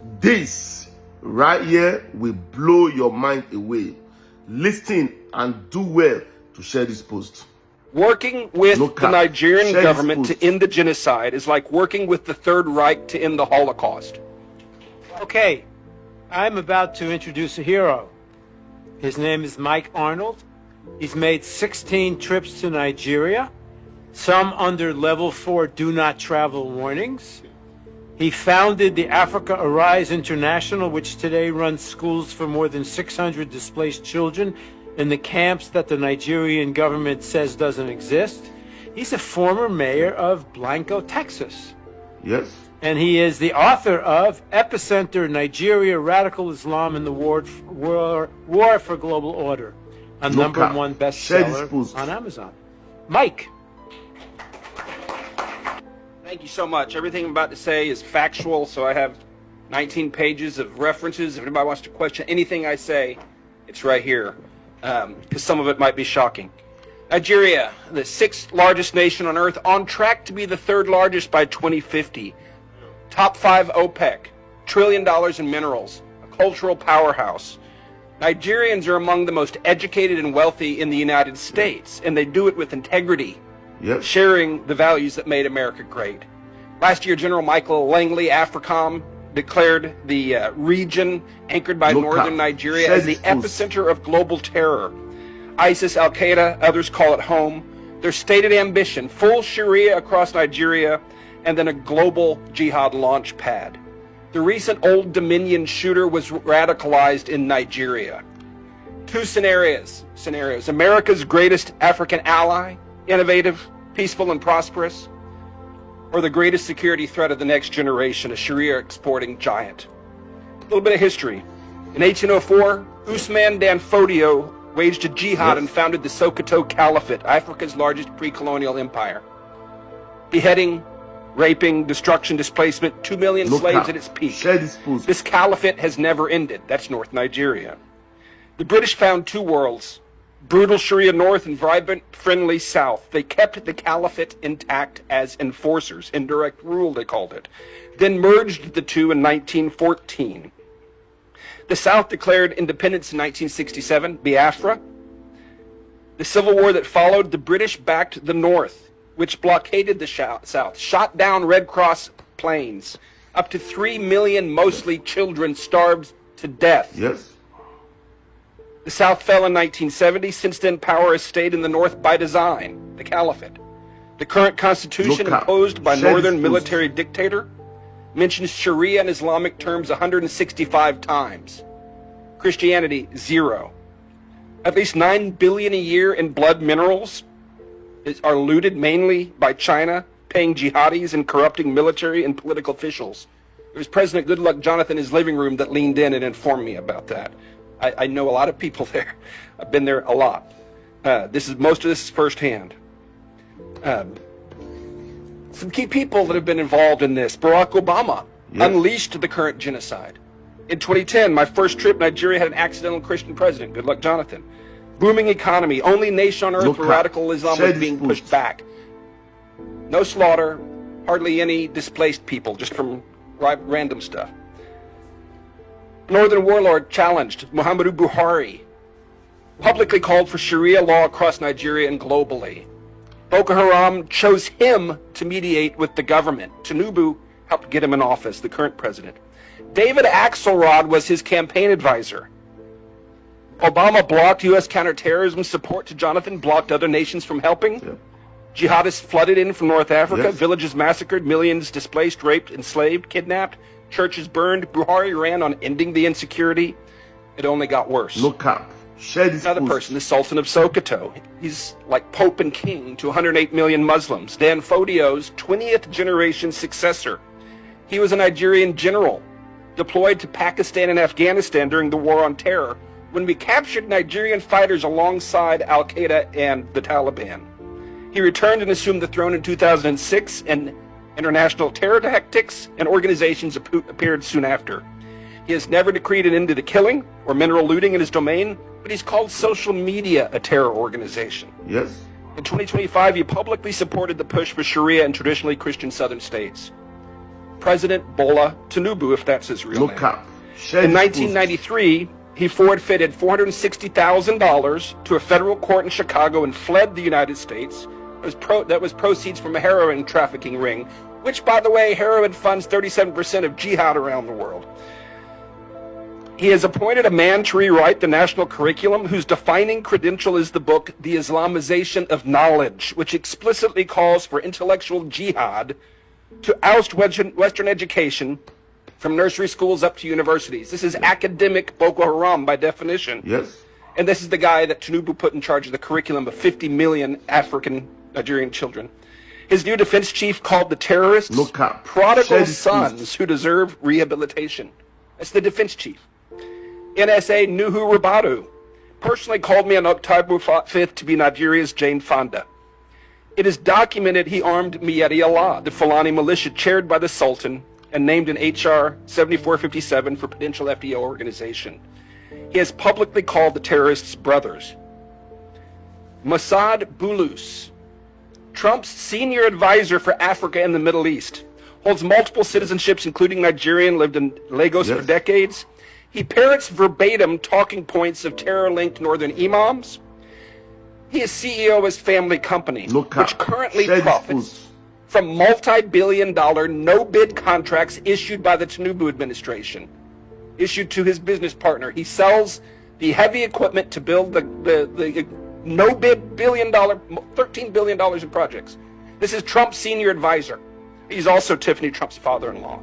This right here will blow your mind away. Listen and do well to share this post. Working with the Nigerian government to end the genocide is like working with the Third Reich to end the Holocaust. Okay, I'm about to introduce a hero. His name is Mike Arnold. He's made 16 trips to Nigeria, some under level 4 do not travel warnings. He founded the Africa Arise International, which today runs schools for more than 600 displaced children in the camps that the Nigerian government says doesn't exist. He's a former mayor of Blanco, Texas. Yes. And he is the author of Epicenter, Nigeria, Radical Islam and the War for Global Order, a #1 bestseller on Amazon. Mike. Thank you so much. Everything I'm about to say is factual, so I have 19 pages of references. If anybody wants to question anything I say, it's right here, because some of it might be shocking. Nigeria, the 6th largest nation on earth, on track to be the 3rd largest by 2050. Top 5 OPEC, $1 trillion in minerals, a cultural powerhouse. Nigerians are among the most educated and wealthy in the United States, and they do it with integrity. Yep. Sharing the values that made America great. Last year, General Michael Langley, AFRICOM, declared the region anchored by northern Nigeria as the epicenter of global terror. ISIS, Al-Qaeda, others call it home. Their stated ambition, full Sharia across Nigeria, and then a global jihad launch pad. The recent Old Dominion shooter was radicalized in Nigeria. Two scenarios. America's greatest African ally, innovative, peaceful, and prosperous, or the greatest security threat of the next generation, a Sharia exporting giant. A little bit of history. In 1804, Usman Dan Fodio waged a jihad and founded the Sokoto Caliphate, Africa's largest pre-colonial empire. Beheading, raping, destruction, displacement, 2 million slaves at its peak. This caliphate has never ended. That's North Nigeria. The British found two worlds, brutal Sharia North and vibrant, friendly South. They kept the caliphate intact as enforcers, indirect rule they called it, then merged the two in 1914. The South declared independence in 1967, Biafra. The civil war that followed, the British backed the North, which blockaded the South, shot down Red Cross planes. Up to 3 million, mostly children, starved to death. Yes. The South fell in 1970. Since then, power has stayed in the North by design, the caliphate. The current constitution imposed by northern military dictator mentions Sharia in Islamic terms 165 times. Christianity, 0. At least $9 billion a year in blood minerals are looted mainly by China, paying jihadis and corrupting military and political officials. It was President Goodluck Jonathan in his living room that leaned in and informed me about that. I know a lot of people there. I've been there a lot. Most of this is firsthand. Some key people that have been involved in this. Barack Obama unleashed the current genocide. In 2010, my first trip, Nigeria had an accidental Christian president, Goodluck Jonathan. Booming economy, only nation on earth where radical Islam was being pushed back. No slaughter, hardly any displaced people, just from random stuff. Northern warlord challenged Muhammadu Buhari, publicly called for Sharia law across Nigeria and globally. Boko Haram chose him to mediate with the government. Tinubu helped get him in office, the current president. David Axelrod was his campaign advisor. Obama blocked U.S. counterterrorism support to Jonathan, blocked other nations from helping. Jihadists flooded in from North Africa, villages massacred, millions displaced, raped, enslaved, kidnapped, churches burned. Buhari ran on ending the insecurity. It only got worse. Another person, the Sultan of Sokoto. He's like Pope and King to 108 million Muslims. Dan Fodio's 20th generation successor. He was a Nigerian general deployed to Pakistan and Afghanistan during the War on Terror when we captured Nigerian fighters alongside Al-Qaeda and the Taliban. He returned and assumed the throne in 2006, and international terror tactics and organizations appeared soon after. He has never decreed an end to the killing or mineral looting in his domain, but he's called social media a terror organization. Yes. In 2025, he publicly supported the push for Sharia in traditionally Christian southern states. President Bola Tinubu, if that's his real No name. cap. Share In this post. 1993, he forfeited $460,000 to a federal court in Chicago and fled the United States. That was proceeds from a heroin trafficking ring, which, by the way, heroin funds 37% of jihad around the world. He has appointed a man to rewrite the national curriculum whose defining credential is the book, The Islamization of Knowledge, which explicitly calls for intellectual jihad to oust Western education from nursery schools up to universities. This is academic Boko Haram by definition. Yes. And this is the guy that Tinubu put in charge of the curriculum of 50 million African Nigerian children. His new defense chief called the terrorists No cap. prodigal Share this sons post. who deserve rehabilitation. That's the defense chief. NSA Nuhu Ribadu personally called me on October 5th to be Nigeria's Jane Fonda. It is documented he armed Miyeti Allah, the Fulani militia chaired by the Sultan and named in HR 7457 for potential FDO organization. He has publicly called the terrorists brothers. Mossad Bulus, Trump's senior advisor for Africa and the Middle East, holds multiple citizenships, including Nigerian, lived in Lagos for decades. He parrots verbatim talking points of terror-linked northern imams. He is CEO of his family company, No cap. which currently Share this profits post. from multi-billion-dollar no-bid contracts issued by the Tinubu administration, issued to his business partner. He sells the heavy equipment to build the no-bid $13 billion in projects. This is Trump's senior advisor. He's also Tiffany Trump's father-in-law.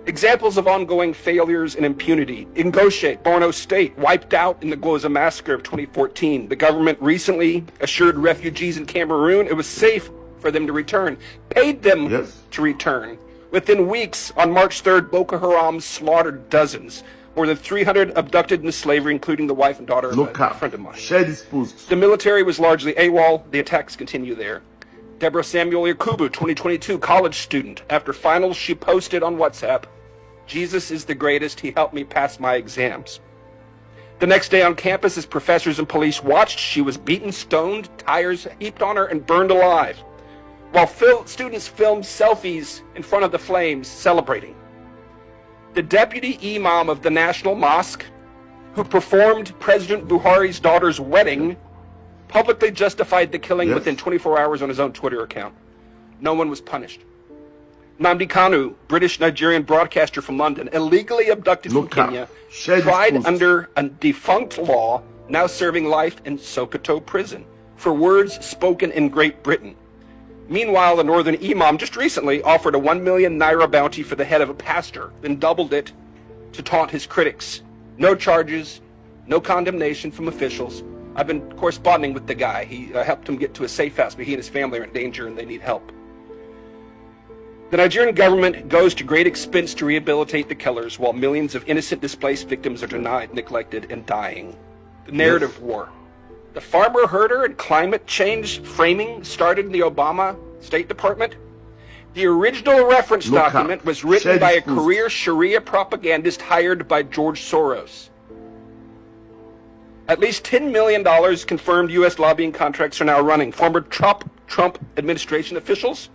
Examples of ongoing failures and impunity. Ingoshe, Borno State, wiped out in the Goza massacre of 2014. The government recently assured refugees in Cameroon it was safe for them to return, paid them to return. Within weeks, on March 3rd, Boko Haram slaughtered dozens. More than 300 abducted into slavery, including the wife and daughter of a friend of mine. Share this post. The military was largely AWOL. The attacks continue there. Deborah Samuel Yakubu, 2022, college student. After finals, she posted on WhatsApp, "Jesus is the greatest. He helped me pass my exams." The next day on campus, as professors and police watched, she was beaten, stoned, tires heaped on her, and burned alive, while students filmed selfies in front of the flames, celebrating. The deputy imam of the National Mosque, who performed President Buhari's daughter's wedding, publicly justified the killing within 24 hours on his own Twitter account. No one was punished. Nnamdi Kanu, British Nigerian broadcaster from London, illegally abducted from Kenya, tried under a defunct law, now serving life in Sokoto prison for words spoken in Great Britain. Meanwhile, the northern imam just recently offered a 1 million naira bounty for the head of a pastor, then doubled it to taunt his critics. No charges, no condemnation from officials. I've been corresponding with the guy. He helped him get to a safe house, but he and his family are in danger and they need help. The Nigerian government goes to great expense to rehabilitate the killers, while millions of innocent displaced victims are denied, neglected, and dying. The narrative war. The farmer herder and climate change framing started in the Obama State Department. The original reference document was written by a career Sharia propagandist hired by George Soros. At least $10 million confirmed U.S. lobbying contracts are now running. Former Trump administration officials,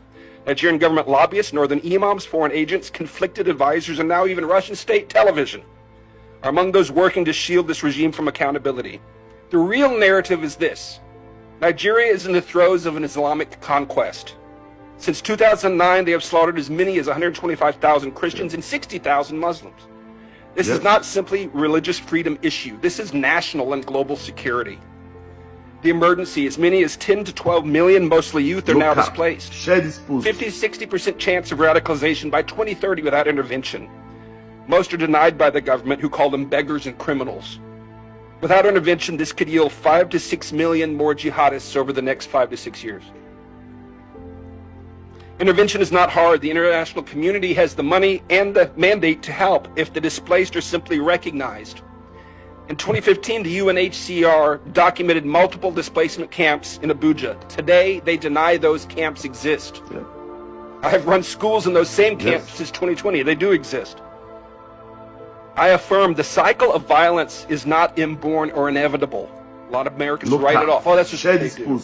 Nigerian government lobbyists, northern imams, foreign agents, conflicted advisors, and now even Russian state television are among those working to shield this regime from accountability. The real narrative is this: Nigeria is in the throes of an Islamic conquest. Since 2009, they have slaughtered as many as 125,000 Christians and 60,000 Muslims. This is not simply religious freedom issue. This is national and global security. The emergency, as many as 10 to 12 million, mostly youth, are now displaced. 50-60% chance of radicalization by 2030 without intervention. Most are denied by the government, who call them beggars and criminals. Without intervention, this could yield 5 to 6 million more jihadists over the next 5 to 6 years. Intervention is not hard. The international community has the money and the mandate to help if the displaced are simply recognized. In 2015, the UNHCR documented multiple displacement camps in Abuja. Today, they deny those camps exist. I have run schools in those same camps since 2020. They do exist. I affirm the cycle of violence is not inborn or inevitable. A lot of Americans write it off. Oh, that's just what they do.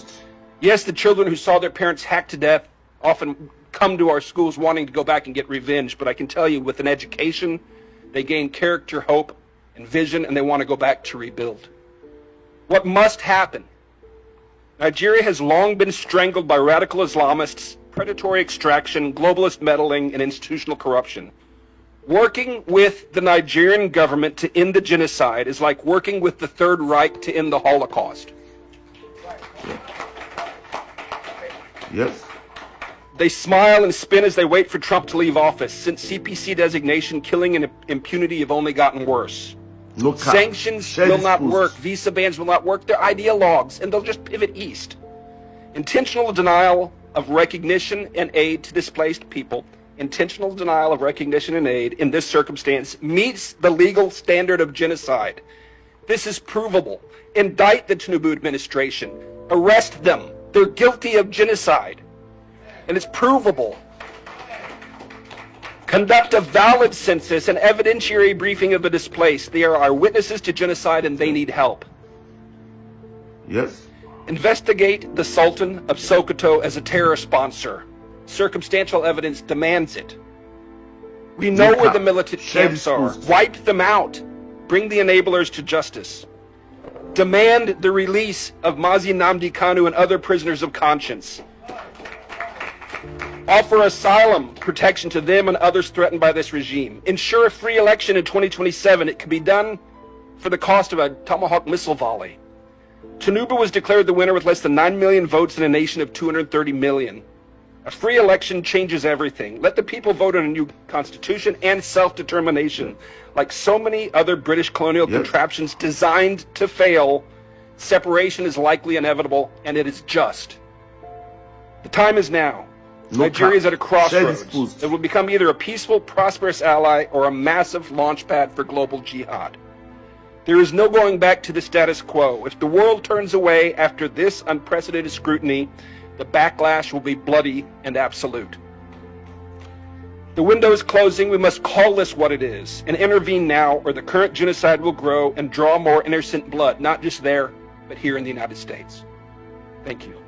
Yes, the children who saw their parents hacked to death often come to our schools wanting to go back and get revenge, but I can tell you with an education, they gain character, hope, and vision, and they want to go back to rebuild. What must happen? Nigeria has long been strangled by radical Islamists, predatory extraction, globalist meddling, and institutional corruption. Working with the Nigerian government to end the genocide is like working with the Third Reich to end the Holocaust. Yes. They smile and spin as they wait for Trump to leave office. Since CPC designation, killing and impunity have only gotten worse. No cap. Sanctions will not work. Visa bans will not work. They're ideologues, and they'll just pivot east. Intentional denial of recognition and aid to displaced people, intentional denial of recognition and aid in this circumstance meets the legal standard of genocide. This is provable. Indict the Tinubu administration. Arrest them. They're guilty of genocide. And it's provable. Conduct a valid census and evidentiary briefing of the displaced. They are our witnesses to genocide and they need help. Yes. Investigate the Sultan of Sokoto as a terror sponsor. Circumstantial evidence demands it. We know where the militant camps are. Wipe them out. Bring the enablers to justice. Demand the release of Mazi Nnamdi Kanu and other prisoners of conscience. Offer asylum protection to them and others threatened by this regime. Ensure a free election in 2027. It can be done for the cost of a Tomahawk missile volley. Tinubu was declared the winner with less than 9 million votes in a nation of 230 million. A free election changes everything. Let the people vote on a new constitution and self-determination. Like so many other British colonial contraptions designed to fail, separation is likely inevitable, and it is just. The time is now. Nigeria is at a crossroads. It will become either a peaceful, prosperous ally or a massive launchpad for global jihad. There is no going back to the status quo. If the world turns away after this unprecedented scrutiny, the backlash will be bloody and absolute. The window is closing. We must call this what it is and intervene now, or the current genocide will grow and draw more innocent blood, not just there, but here in the United States. Thank you.